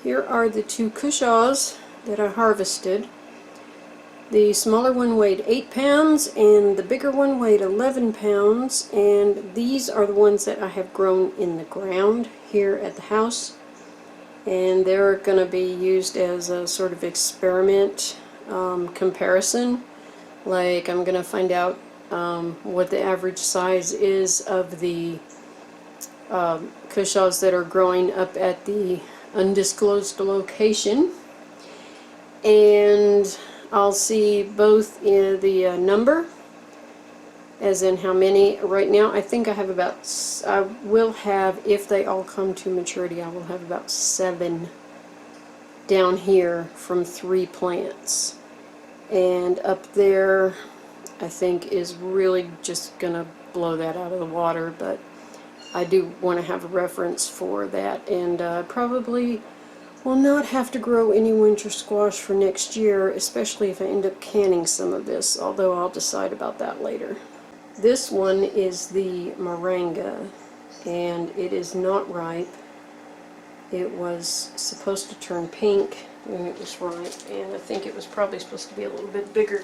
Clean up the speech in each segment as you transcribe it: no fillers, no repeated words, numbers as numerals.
here are the two cushaws that I harvested. The smaller one weighed 8 pounds and the bigger one weighed 11 pounds, and these are the ones that I have grown in the ground here at the house, and they're going to be used as a sort of experiment comparison. Like, I'm going to find out what the average size is of the cushaws that are growing up at the undisclosed location, and I'll see both in the number, as in how many. Right now I think I have about, I will have, if they all come to maturity, I will have about 7 down here from 3 plants, and up there I think is really just gonna blow that out of the water, but I do want to have a reference for that, and probably will not have to grow any winter squash for next year, especially if I end up canning some of this, although I'll decide about that later. This one is the moringa, and it is not ripe. It was supposed to turn pink when it was ripe, and I think it was probably supposed to be a little bit bigger.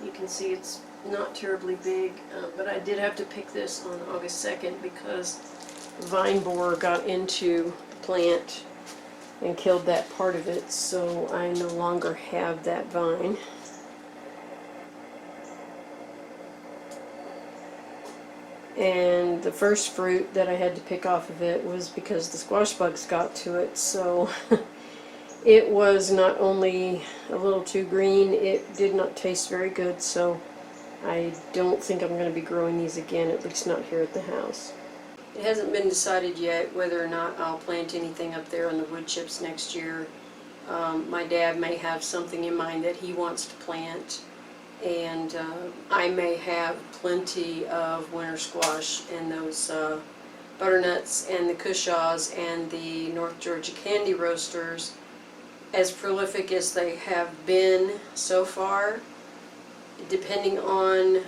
You can see it's not terribly big, but I did have to pick this on August 2nd because vine borer got into the plant and killed that part of it, so I no longer have that vine. And the first fruit that I had to pick off of it was because the squash bugs got to it, so it was not only a little too green, it did not taste very good, so I don't think I'm going to be growing these again, at least not here at the house. It hasn't been decided yet whether or not I'll plant anything up there on the wood chips next year. My dad may have something in mind that he wants to plant, and I may have plenty of winter squash and those butternuts and the cushaws and the North Georgia candy roasters, as prolific as they have been so far. Depending on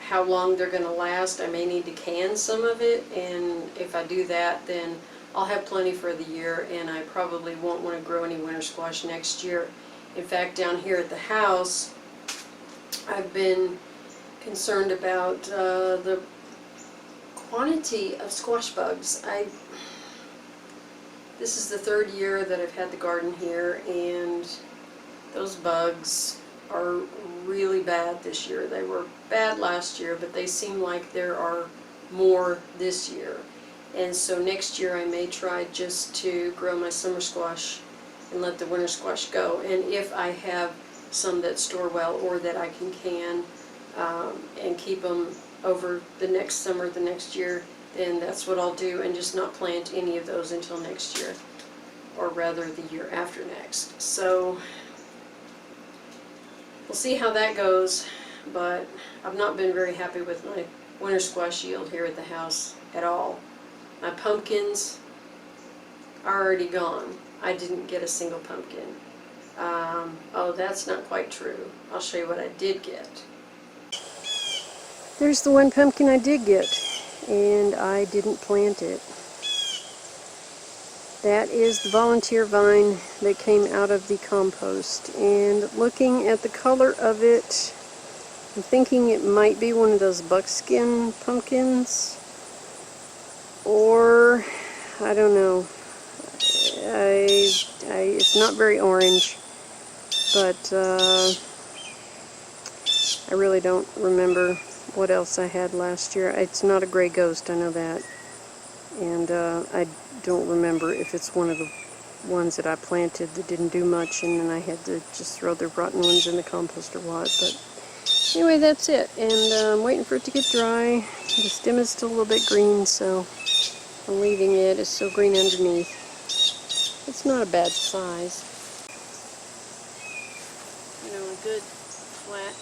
how long they're going to last, I may need to can some of it, and if I do that, then I'll have plenty for the year, and I probably won't want to grow any winter squash next year. In fact, down here at the house, I've been concerned about the quantity of squash bugs. This is the 3rd year that I've had the garden here, and those bugs are really bad this year. They were bad last year, but they seem like there are more this year. And so next year I may try just to grow my summer squash and let the winter squash go. And if I have some that store well or that I can and keep them over the next summer, the next year, then that's what I'll do, and just not plant any of those until next year, or rather the year after next. So we'll see how that goes, but I've not been very happy with my winter squash yield here at the house at all. My pumpkins are already gone. I didn't get a single pumpkin. Oh, that's not quite true. I'll show you what I did get. There's the one pumpkin I did get, and I didn't plant it. That is the volunteer vine that came out of the compost, and looking at the color of it, I'm thinking it might be one of those buckskin pumpkins, or I don't know. It's not very orange, but I really don't remember what else I had last year. It's not a gray ghost, I know that, and I don't remember if it's one of the ones that I planted that didn't do much and then I had to just throw the rotten ones in the compost or what. But anyway, that's it, and I'm waiting for it to get dry. The stem is still a little bit green, so I'm leaving it. It's so green underneath. It's not a bad size. You know, a good flat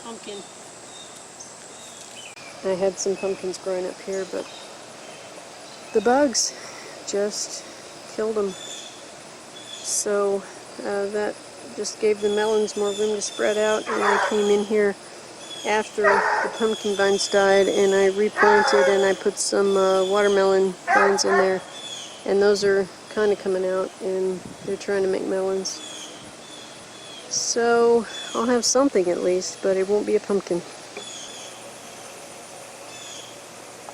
pumpkin. I had some pumpkins growing up here, but the bugs just killed them. So that just gave the melons more room to spread out, and I came in here after the pumpkin vines died and I replanted, and I put some watermelon vines in there, And those are kind of coming out, and they're trying to make melons. So I'll have something at least, but it won't be a pumpkin.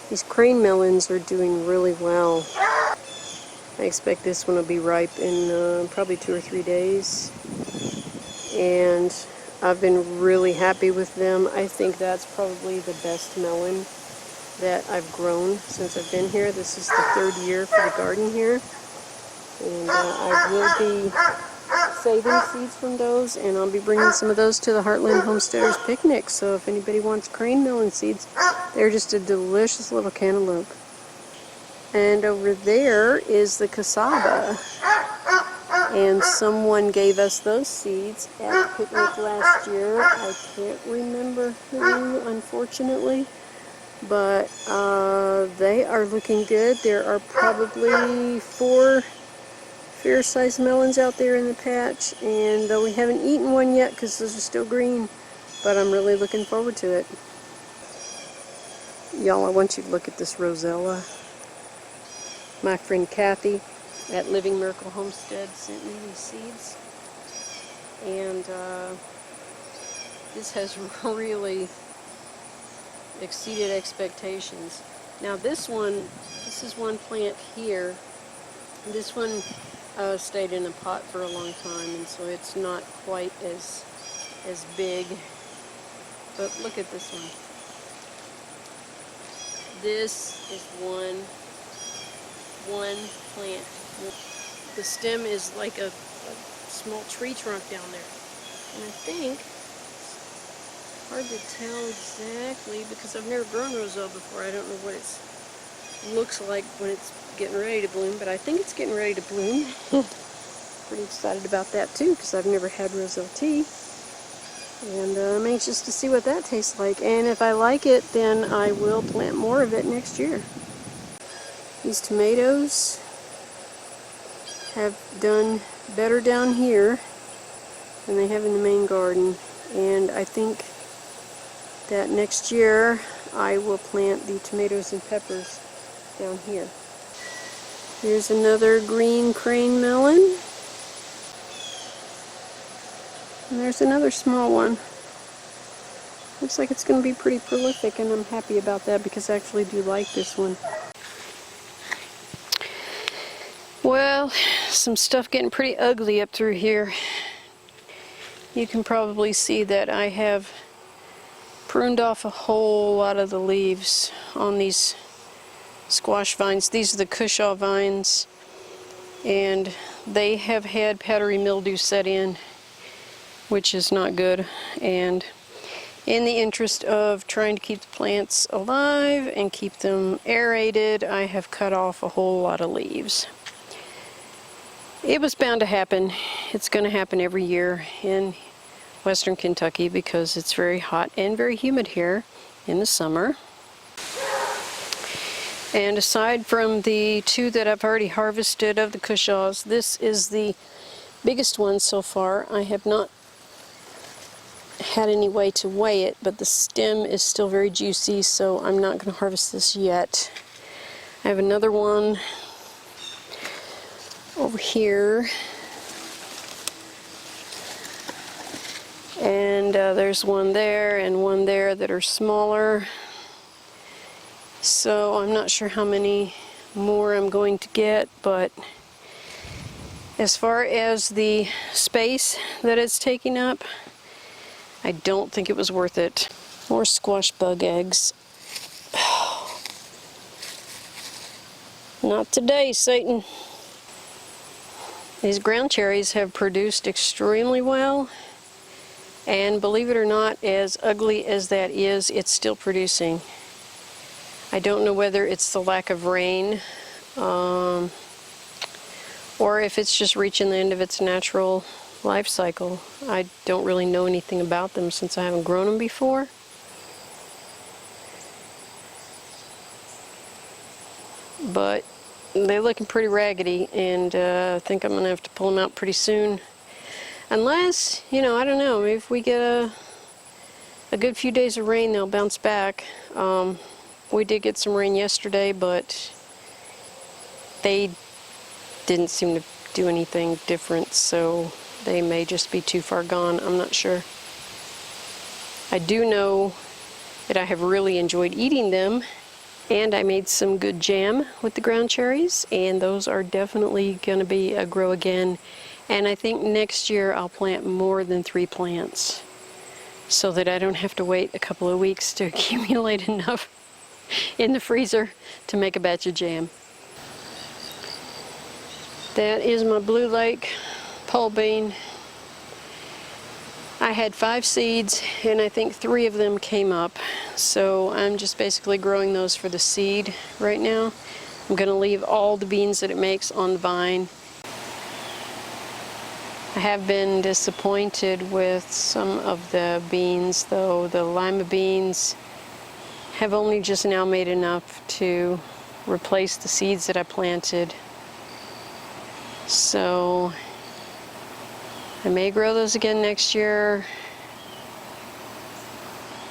These crane melons are doing really well. I expect this one will be ripe in probably 2 or 3 days. And I've been really happy with them. I think that's probably the best melon that I've grown since I've been here. This is the 3rd year for the garden here. And I will be saving seeds from those, and I'll be bringing some of those to the Heartland Homesteaders Picnic. So if anybody wants crane melon seeds, they're just a delicious little cantaloupe. And over there is the cassava. And someone gave us those seeds at the picnic last year. I can't remember who, unfortunately. But they are looking good. There are probably 4 fair-sized melons out there in the patch. And though we haven't eaten one yet because those are still green, but I'm really looking forward to it. Y'all, I want you to look at this Rosella. My friend Kathy at Living Miracle Homestead sent me these seeds, and this has really exceeded expectations. Now this is one plant here. This one stayed in a pot for a long time, and so it's not quite as big, but look at this one. This is one plant. The stem is like a small tree trunk down there. And I think, hard to tell exactly because I've never grown Roselle before. I don't know what it looks like when it's getting ready to bloom, but I think it's getting ready to bloom. Pretty excited about that too because I've never had Roselle tea. And I'm anxious to see what that tastes like. And if I like it, then I will plant more of it next year. These tomatoes have done better down here than they have in the main garden, and I think that next year I will plant the tomatoes and peppers down here. Here's another green crane melon, and there's another small one. Looks like it's going to be pretty prolific, and I'm happy about that because I actually do like this one. Well, some stuff getting pretty ugly up through here. You can probably see that I have pruned off a whole lot of the leaves on these squash vines. These are the cushaw vines, and they have had powdery mildew set in, which is not good. And in the interest of trying to keep the plants alive and keep them aerated, I have cut off a whole lot of leaves. It was bound to happen. It's going to happen every year in western Kentucky because it's very hot and very humid here in the summer. And aside from the 2 that I've already harvested of the cushaws, this is the biggest one so far. I have not had any way to weigh it, but the stem is still very juicy, so I'm not going to harvest this yet. I have another one over here, and there's one there and one there that are smaller, so I'm not sure how many more I'm going to get, but as far as the space that it's taking up, I don't think it was worth it. More squash bug eggs. Not today, Satan. These ground cherries have produced extremely well, and believe it or not, as ugly as that is, it's still producing. I don't know whether it's the lack of rain or if it's just reaching the end of its natural life cycle. I don't really know anything about them since I haven't grown them before. But they're looking pretty raggedy, and I think I'm going to have to pull them out pretty soon. Unless, you know, I don't know, if we get a good few days of rain, they'll bounce back. We did get some rain yesterday, but they didn't seem to do anything different, so they may just be too far gone. I'm not sure. I do know that I have really enjoyed eating them, and I made some good jam with the ground cherries, and those are definitely going to be a grow again. And I think next year I'll plant more than 3 plants so that I don't have to wait a couple of weeks to accumulate enough in the freezer to make a batch of jam. That is my Blue Lake pole bean. I had 5 seeds, and I think 3 of them came up, so I'm just basically growing those for the seed right now. I'm going to leave all the beans that it makes on the vine. I have been disappointed with some of the beans, though. The lima beans have only just now made enough to replace the seeds that I planted. So I may grow those again next year,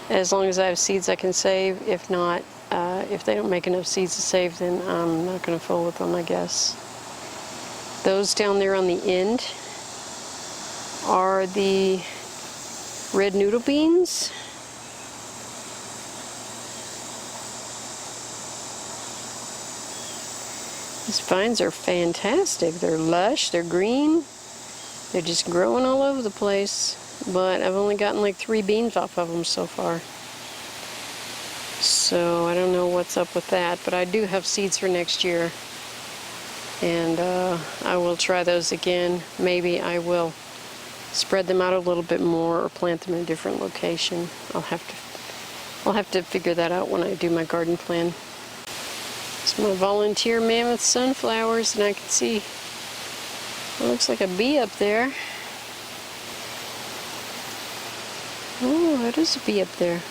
as long as I have seeds I can save. If not, if they don't make enough seeds to save, then I'm not going to fool with them, I guess. Those down there on the end are the red noodle beans. These vines are fantastic. They're lush, they're green. They're just growing all over the place, but I've only gotten like 3 beans off of them so far. So I don't know what's up with that, but I do have seeds for next year, and I will try those again. Maybe I will spread them out a little bit more or plant them in a different location. I'll have to figure that out when I do my garden plan. It's my volunteer Mammoth sunflowers, and I can see it looks like a bee up there. Oh, that is a bee up there.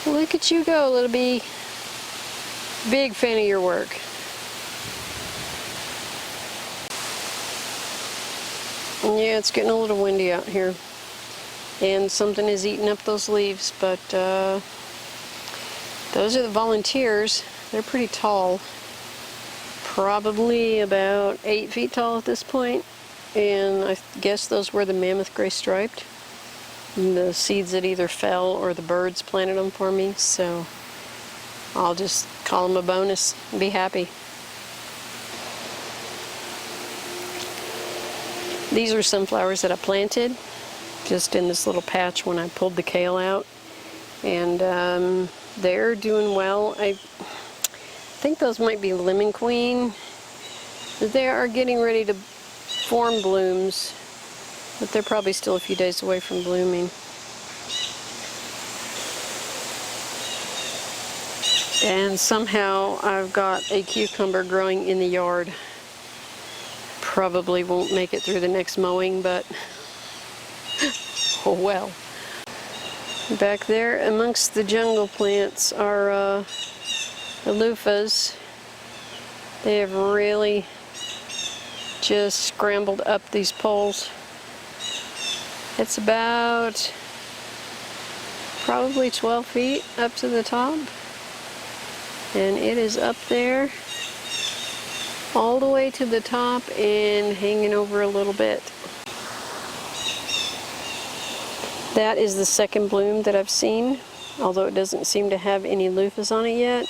Look at you go, little bee. Big fan of your work. Yeah, it's getting a little windy out here, and something is eating up those leaves, but those are the volunteers. They're pretty tall. Probably about 8 feet tall at this point, and I guess those were the Mammoth gray striped, the seeds that either fell or the birds planted them for me, so I'll just call them a bonus and be happy. These are sunflowers that I planted just in this little patch when I pulled the kale out, and they're doing well. I think those might be lemon queen. They are getting ready to form blooms, but they're probably still a few days away from blooming. And somehow I've got a cucumber growing in the yard. Probably won't make it through the next mowing, but oh well. Back there amongst the jungle plants are the loofahs. They have really just scrambled up these poles. It's about probably 12 feet up to the top, and it is up there all the way to the top and hanging over a little bit. That is the second bloom that I've seen, although it doesn't seem to have any loofahs on it yet.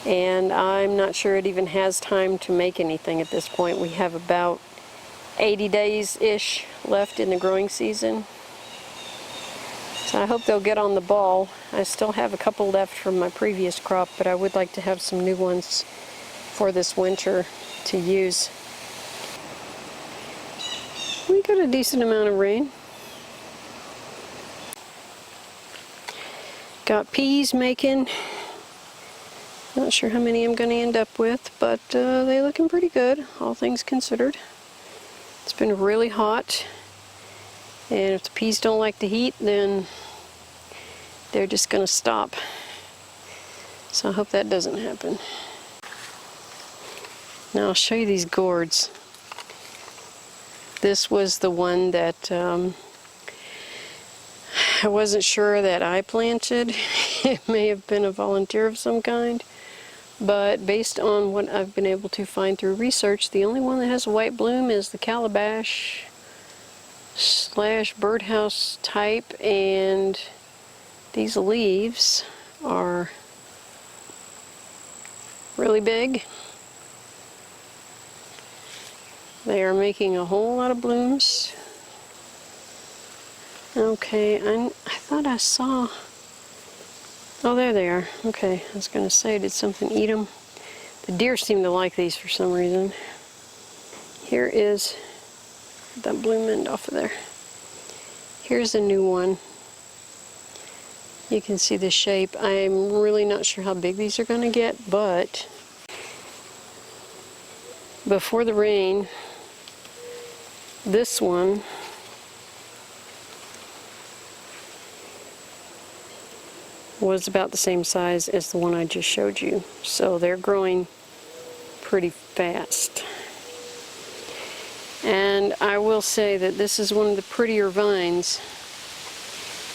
And I'm not sure it even has time to make anything at this point. We have about 80 days-ish left in the growing season. So I hope they'll get on the ball. I still have a couple left from my previous crop, but I would like to have some new ones for this winter to use. We got a decent amount of rain. Got peas making. Not sure how many I'm going to end up with, but they're looking pretty good, all things considered. It's been really hot, and if the peas don't like the heat, then they're just going to stop. So I hope that doesn't happen. Now I'll show you these gourds. This was the one that I wasn't sure that I planted. It may have been a volunteer of some kind, But based on what I've been able to find through research, the only one that has a white bloom is the calabash / birdhouse type, and these leaves are really big. They are making a whole lot of blooms. Okay, I thought I saw... Oh, there they are. Okay, I was going to say, did something eat them? The deer seem to like these for some reason. Here is that bloom end off of there. Here's a new one. You can see the shape. I'm really not sure how big these are going to get, but before the rain, this one was about the same size as the one I just showed you. So they're growing pretty fast. And I will say that this is one of the prettier vines.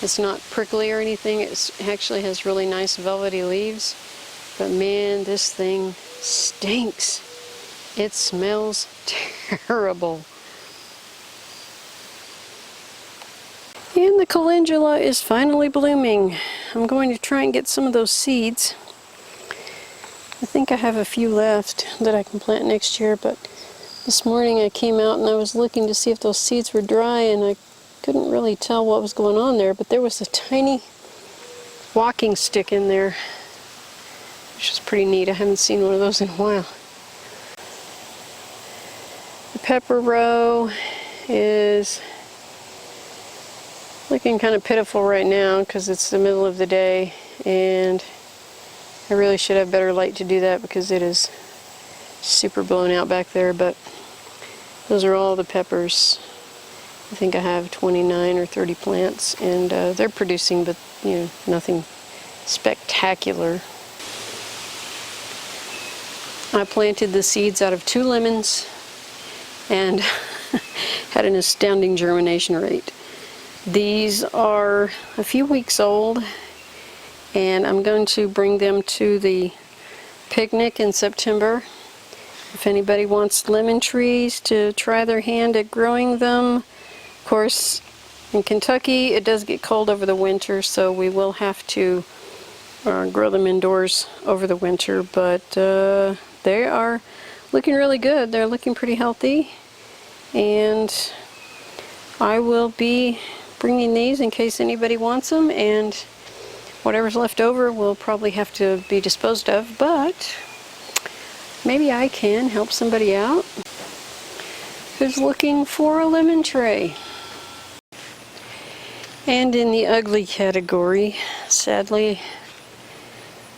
It's not prickly or anything. It actually has really nice velvety leaves. But man, this thing stinks. It smells terrible. And the calendula is finally blooming. I'm going to try and get some of those seeds. I think I have a few left that I can plant next year, but this morning I came out and I was looking to see if those seeds were dry, and I couldn't really tell what was going on there, but there was a tiny walking stick in there, which is pretty neat. I haven't seen one of those in a while. The pepper row is looking kind of pitiful right now because it's the middle of the day, and I really should have better light to do that because it is super blown out back there. But those are all the peppers. I think I have 29 or 30 plants, and they're producing, but you know, nothing spectacular. I planted the seeds out of 2 lemons and had an astounding germination rate. These are a few weeks old, and I'm going to bring them to the picnic in September. If anybody wants lemon trees to try their hand at growing them. Of course, in Kentucky it does get cold over the winter, so we will have to grow them indoors over the winter, but they are looking really good. They're looking pretty healthy, and I will be bringing these in case anybody wants them, and whatever's left over will probably have to be disposed of, but maybe I can help somebody out who's looking for a lemon tray. And in the ugly category, sadly,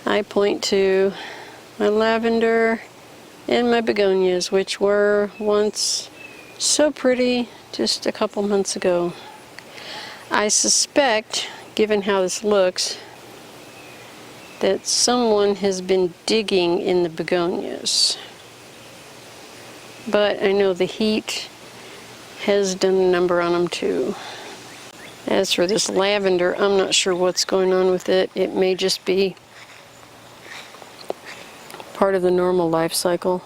I point to my lavender and my begonias, which were once so pretty just a couple months ago. I suspect, given how this looks, that someone has been digging in the begonias. But I know the heat has done a number on them too. As for this lavender, I'm not sure what's going on with it. It may just be part of the normal life cycle.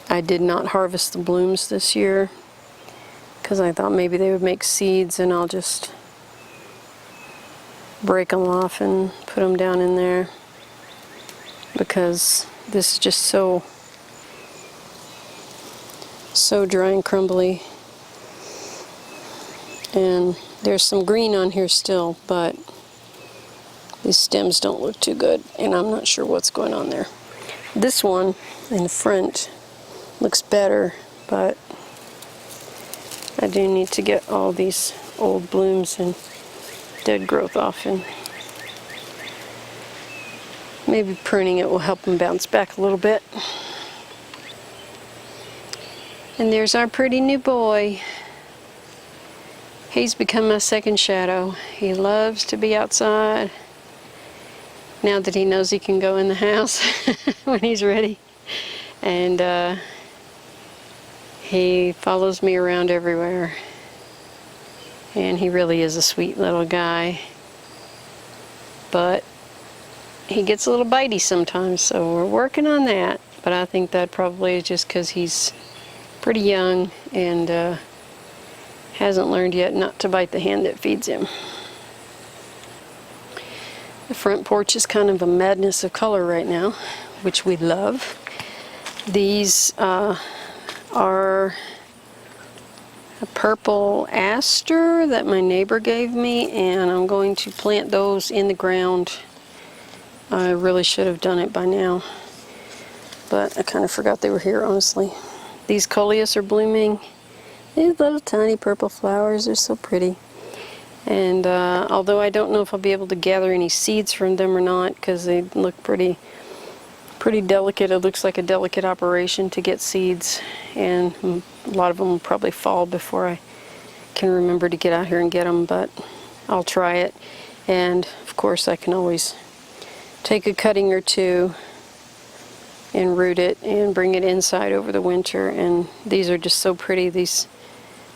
I did not harvest the blooms this year because I thought maybe they would make seeds, and I'll just break them off and put them down in there, because this is just so dry and crumbly. And there's some green on here still, but these stems don't look too good, and I'm not sure what's going on there. This one in the front looks better, but I do need to get all these old blooms and dead growth off, and maybe pruning it will help them bounce back a little bit. And there's our pretty new boy. He's become my second shadow. He loves to be outside now that he knows he can go in the house when he's ready. And he follows me around everywhere. And he really is a sweet little guy. But he gets a little bitey sometimes, so we're working on that. But I think that probably is just because he's pretty young and hasn't learned yet not to bite the hand that feeds him. The front porch is kind of a madness of color right now, which we love. These are a purple aster that my neighbor gave me, and I'm going to plant those in the ground. I really should have done it by now, but I kind of forgot they were here, honestly. These coleus are blooming. These little tiny purple flowers are so pretty. And although I don't know if I'll be able to gather any seeds from them or not, because they look pretty delicate. It looks like a delicate operation to get seeds, and a lot of them will probably fall before I can remember to get out here and get them, but I'll try it. And of course I can always take a cutting or two and root it and bring it inside over the winter. And these are just so pretty, these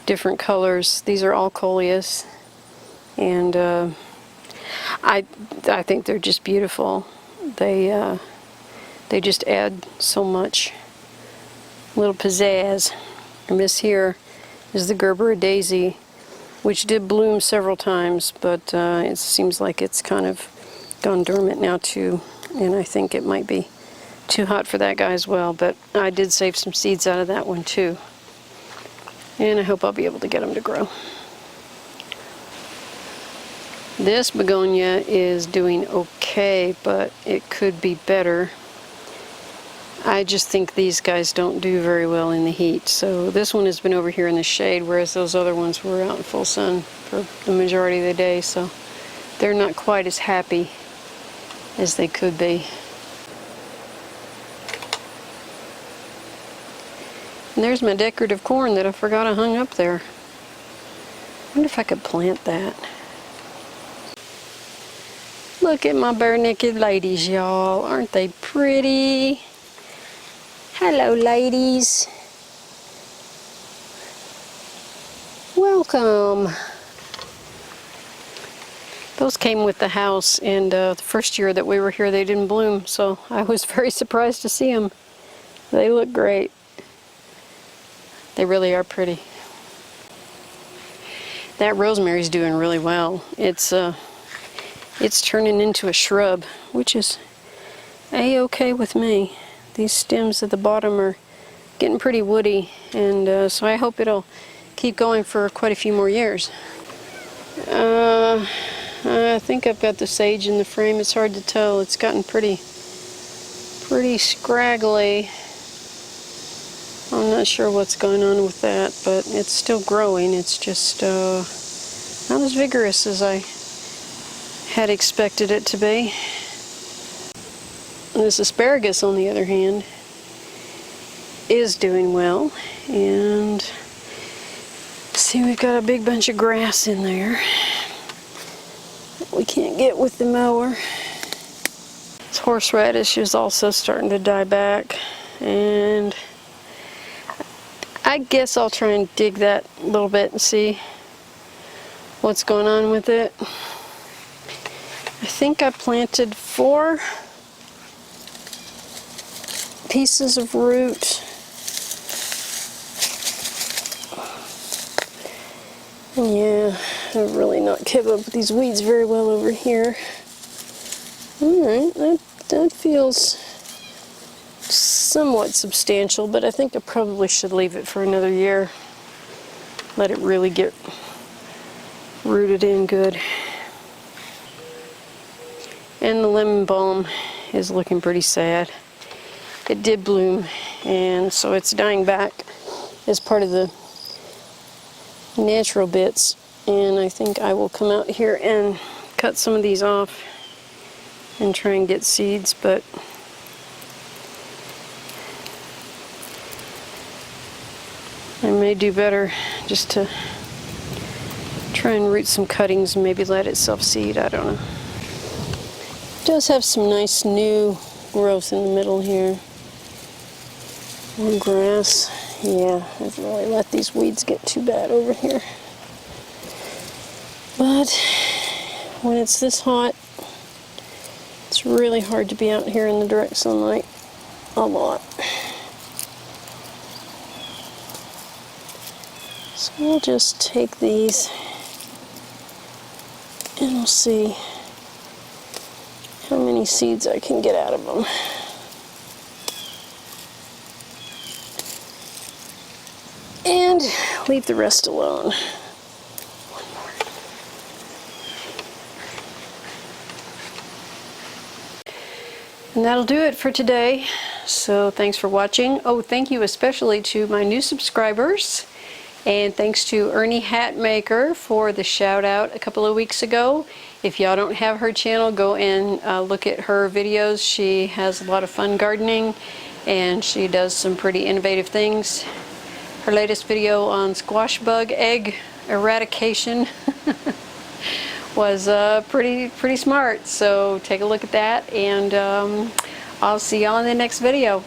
different colors. These are all coleus, and I think they're just beautiful. They just add so much little pizzazz. And this here is the Gerber daisy, which did bloom several times, but it seems like it's kind of gone dormant now too, and I think it might be too hot for that guy as well. But I did save some seeds out of that one too, and I hope I'll be able to get them to grow. This begonia is doing okay, but it could be better. I just think these guys don't do very well in the heat. So this one has been over here in the shade, whereas those other ones were out in full sun for the majority of the day. So they're not quite as happy as they could be. And there's my decorative corn that I forgot I hung up there. I wonder if I could plant that. Look at my bare naked ladies, y'all. Aren't they pretty? Hello, ladies. Welcome. Those came with the house, and the first year that we were here they didn't bloom, so I was very surprised to see them. They look great. They really are pretty. That rosemary's doing really well. It's turning into a shrub, which is a-okay with me. These stems at the bottom are getting pretty woody, and so I hope it'll keep going for quite a few more years. I think I've got the sage in the frame. It's hard to tell. It's gotten pretty scraggly. I'm not sure what's going on with that, but it's still growing. It's just not as vigorous as I had expected it to be. This asparagus, on the other hand, is doing well, and see, we've got a big bunch of grass in there that we can't get with the mower. This horseradish is also starting to die back, and I guess I'll try and dig that a little bit and see what's going on with it. I think I planted 4 pieces of root. Yeah, I've really not kept up with these weeds very well over here. Alright, that feels somewhat substantial, but I think I probably should leave it for another year. Let it really get rooted in good. And the lemon balm is looking pretty sad. It did bloom, and so it's dying back as part of the natural bits, and I think I will come out here and cut some of these off and try and get seeds, but I may do better just to try and root some cuttings and maybe let it self-seed. I don't know. It does have some nice new growth in the middle here. More grass. Yeah, I've really let these weeds get too bad over here. But when it's this hot, it's really hard to be out here in the direct sunlight a lot. So we'll just take these and we'll see how many seeds I can get out of them. And leave the rest alone. And that'll do it for today. So thanks for watching. Oh, thank you especially to my new subscribers. And thanks to Ernie Hatmaker for the shout out a couple of weeks ago. If y'all don't have her channel, go and look at her videos. She has a lot of fun gardening and she does some pretty innovative things. Her latest video on squash bug egg eradication was pretty smart. So take a look at that, and I'll see y'all in the next video.